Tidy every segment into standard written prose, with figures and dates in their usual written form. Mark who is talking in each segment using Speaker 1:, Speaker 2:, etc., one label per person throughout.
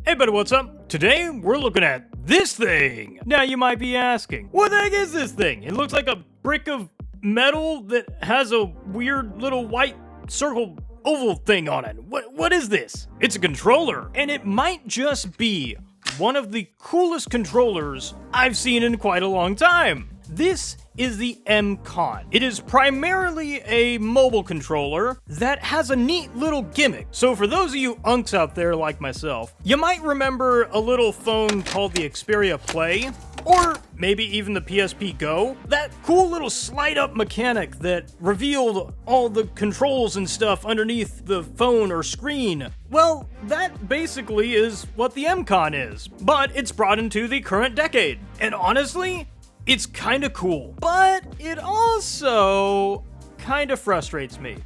Speaker 1: Hey buddy, what's up? Today, we're looking at this thing. Now you might be asking, what the heck is this thing? It looks like a brick of metal that has a weird little white circle oval thing on it. What is this? It's a controller, and it might just be one of the coolest controllers I've seen in quite a long time. This is the Mcon. It is primarily a mobile controller that has a neat little gimmick. So for those of you unks out there like myself, you might remember a little phone called the Xperia Play, or maybe even the PSP Go. That cool little slide-up mechanic that revealed all the controls and stuff underneath the phone or screen. Well, that basically is what the Mcon is, but it's brought into the current decade. And honestly, it's kinda cool, but it also kinda frustrates me.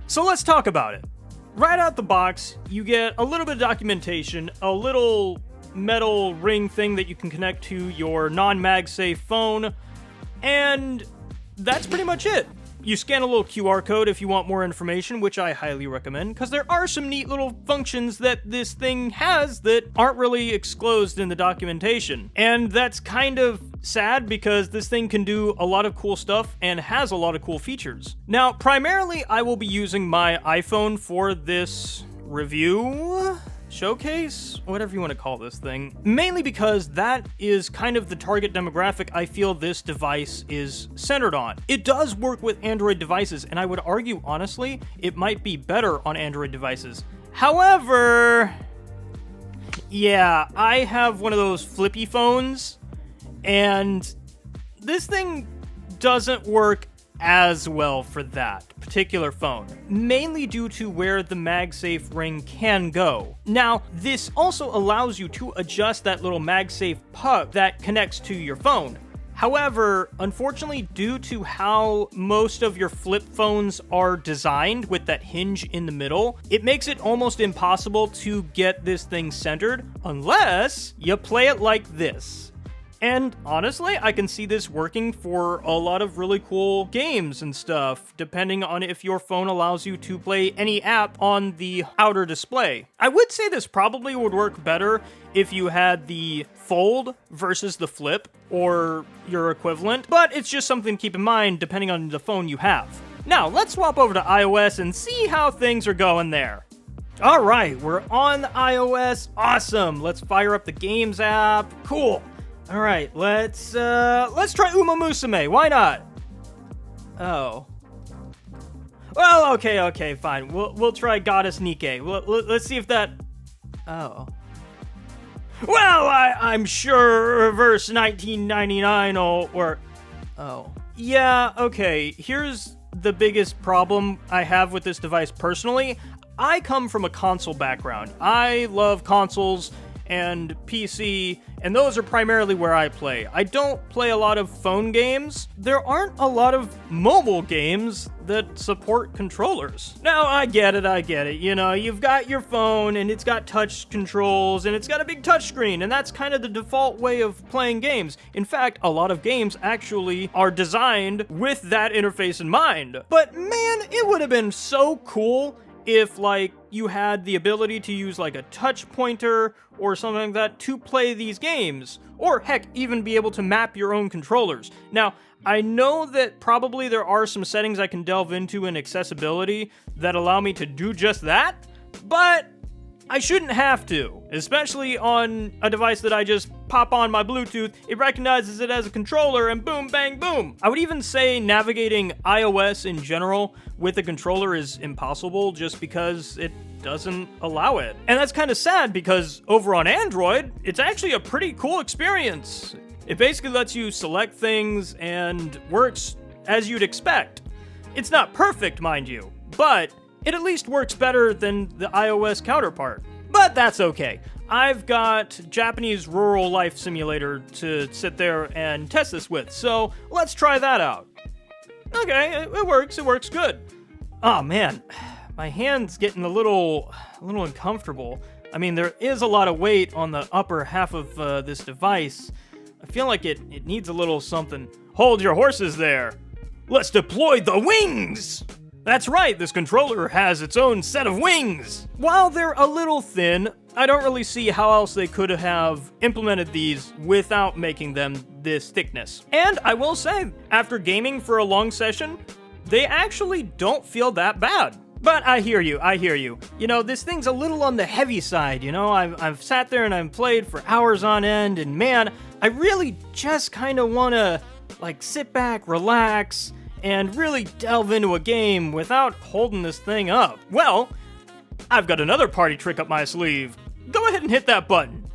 Speaker 1: So let's talk about it. Right out the box, you get a little bit of documentation, a little metal ring thing that you can connect to your non-MagSafe phone, and that's pretty much it. You scan a little QR code if you want more information, which I highly recommend, because there are some neat little functions that this thing has that aren't really disclosed in the documentation. And that's kind of sad because this thing can do a lot of cool stuff and has a lot of cool features. Now, primarily, I will be using my iPhone for this review, showcase, whatever you want to call this thing, mainly because that is kind of the target demographic I feel this device is centered on. It does work with Android devices, and I would argue, honestly, it might be better on Android devices. However, yeah, I have one of those flippy phones, and this thing doesn't work as well for that particular phone, mainly due to where the MagSafe ring can go. Now, this also allows you to adjust that little MagSafe puck that connects to your phone. However, unfortunately, due to how most of your flip phones are designed with that hinge in the middle, it makes it almost impossible to get this thing centered unless you play it like this. And honestly, I can see this working for a lot of really cool games and stuff, depending on if your phone allows you to play any app on the outer display. I would say this probably would work better if you had the fold versus the flip, or your equivalent, but it's just something to keep in mind depending on the phone you have. Now, let's swap over to iOS and see how things are going there. All right, we're on iOS. Awesome. Let's fire up the Games app. Cool. All right, let's try Uma Musume. Why not? Oh. Well, okay, fine. We'll try Goddess Nike. Let's see if that. Oh. Well, I'm sure reverse 1999 or. Oh. Yeah. Okay. Here's the biggest problem I have with this device personally. I come from a console background. I love consoles and PC, and those are primarily where I play. I don't play a lot of phone games. There aren't a lot of mobile games that support controllers. Now, I get it. You know, you've got your phone, and it's got touch controls, and it's got a big touch screen, and that's kind of the default way of playing games. In fact, a lot of games actually are designed with that interface in mind. But man, it would have been so cool if, like, you had the ability to use, like, a touch pointer or something like that to play these games. Or, heck, even be able to map your own controllers. Now, I know that probably there are some settings I can delve into in accessibility that allow me to do just that, but I shouldn't have to, especially on a device that I just pop on my Bluetooth, it recognizes it as a controller, and boom, bang, boom. I would even say navigating iOS in general with a controller is impossible just because it doesn't allow it. And that's kind of sad because over on Android, it's actually a pretty cool experience. It basically lets you select things and works as you'd expect. It's not perfect, mind you, but it at least works better than the iOS counterpart. But that's okay. I've got Japanese rural life simulator to sit there and test this with, so let's try that out. Okay, it works good. Oh man, my hand's getting a little uncomfortable. I mean, there is a lot of weight on the upper half of this device. I feel like it needs a little something. Hold your horses there. Let's deploy the wings! That's right, this controller has its own set of wings! While they're a little thin, I don't really see how else they could have implemented these without making them this thickness. And I will say, after gaming for a long session, they actually don't feel that bad. But I hear you. You know, this thing's a little on the heavy side, you know? I've sat there and I've played for hours on end, and man, I really just kind of want to, like, sit back, relax, and really delve into a game without holding this thing up. Well, I've got another party trick up my sleeve. Go ahead and hit that button.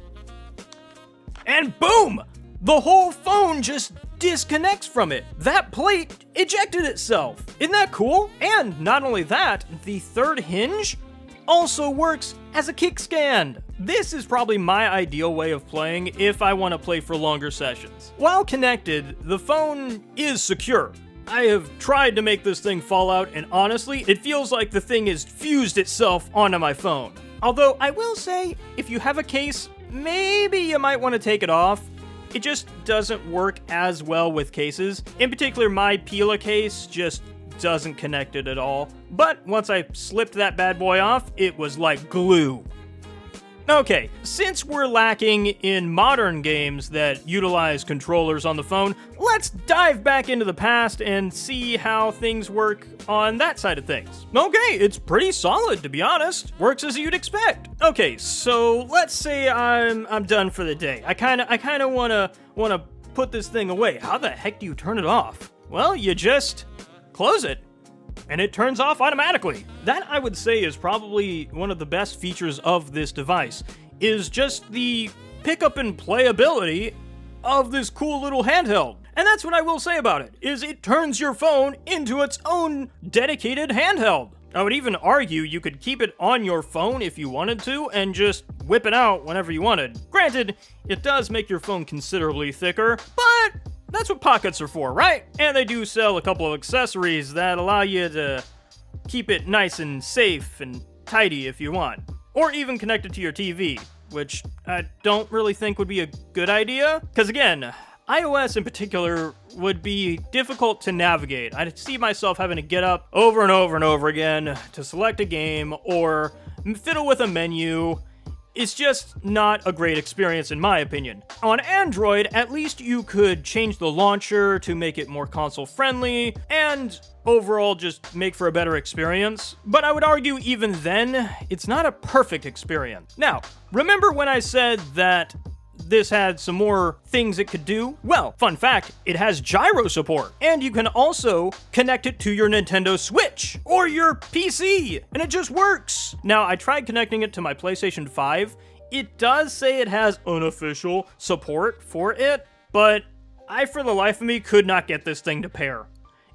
Speaker 1: And boom! The whole phone just disconnects from it. That plate ejected itself. Isn't that cool? And not only that, the third hinge also works as a kickstand. This is probably my ideal way of playing if I want to play for longer sessions. While connected, the phone is secure. I have tried to make this thing fall out, and honestly, it feels like the thing has fused itself onto my phone. Although, I will say, if you have a case, maybe you might want to take it off. It just doesn't work as well with cases. In particular, my Pila case just doesn't connect it at all. But once I slipped that bad boy off, it was like glue. Okay, since we're lacking in modern games that utilize controllers on the phone, let's dive back into the past and see how things work on that side of things. Okay, it's pretty solid, to be honest. Works as you'd expect. Okay, so let's say I'm done for the day. I kind of wanna put this thing away. How the heck do you turn it off? Well, you just close it, and it turns off automatically. That, I would say, is probably one of the best features of this device, is just the pickup and playability of this cool little handheld. And that's what I will say about it, is it turns your phone into its own dedicated handheld. I would even argue you could keep it on your phone if you wanted to, and just whip it out whenever you wanted. Granted, it does make your phone considerably thicker, but that's what pockets are for, right? And they do sell a couple of accessories that allow you to keep it nice and safe and tidy if you want. Or even connect it to your TV, which I don't really think would be a good idea. Because again, iOS in particular would be difficult to navigate. I'd see myself having to get up over and over and over again to select a game or fiddle with a menu. It's just not a great experience in my opinion. On Android, at least you could change the launcher to make it more console friendly and overall just make for a better experience. But I would argue even then, it's not a perfect experience. Now, remember when I said that this had some more things it could do? Well, fun fact, it has gyro support, and you can also connect it to your Nintendo Switch or your PC, and it just works. Now, I tried connecting it to my PlayStation 5. It does say it has unofficial support for it, but I, for the life of me, could not get this thing to pair.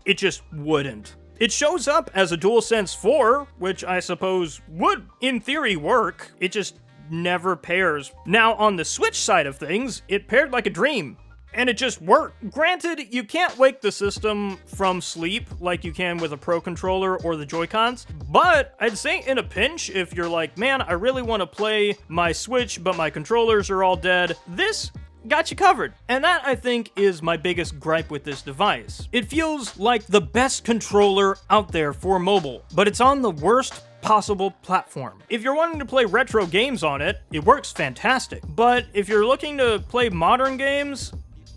Speaker 1: It just wouldn't. It shows up as a DualSense 4, which I suppose would, in theory, work. It just never pairs. Now, on the Switch side of things, it paired like a dream, and it just worked. Granted, you can't wake the system from sleep like you can with a Pro Controller or the Joy-Cons, but I'd say in a pinch, if you're like, man, I really want to play my Switch, but my controllers are all dead, this got you covered. And that, I think, is my biggest gripe with this device. It feels like the best controller out there for mobile, but it's on the worst possible platform. If you're wanting to play retro games on it, it works fantastic. But if you're looking to play modern games,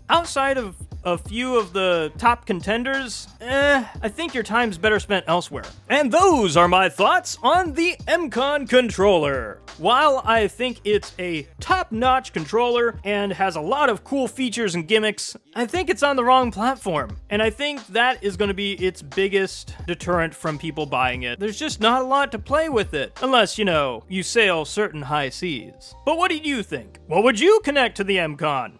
Speaker 1: outside of a few of the top contenders, I think your time's better spent elsewhere. And those are my thoughts on the Mcon controller. While I think it's a top-notch controller and has a lot of cool features and gimmicks, I think it's on the wrong platform. And I think that is going to be its biggest deterrent from people buying it. There's just not a lot to play with it, unless, you know, you sail certain high seas. But what do you think? What would you connect to the Mcon?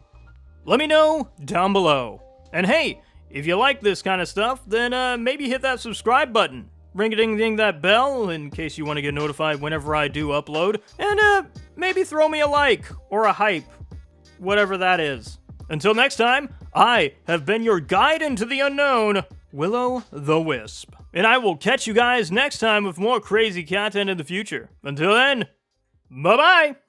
Speaker 1: Let me know down below. And hey, if you like this kind of stuff, then maybe hit that subscribe button. Ring-a-ding-ding that bell in case you want to get notified whenever I do upload. And maybe throw me a like or a hype, whatever that is. Until next time, I have been your guide into the unknown, Will-o-Wisp. And I will catch you guys next time with more crazy content in the future. Until then, bye-bye!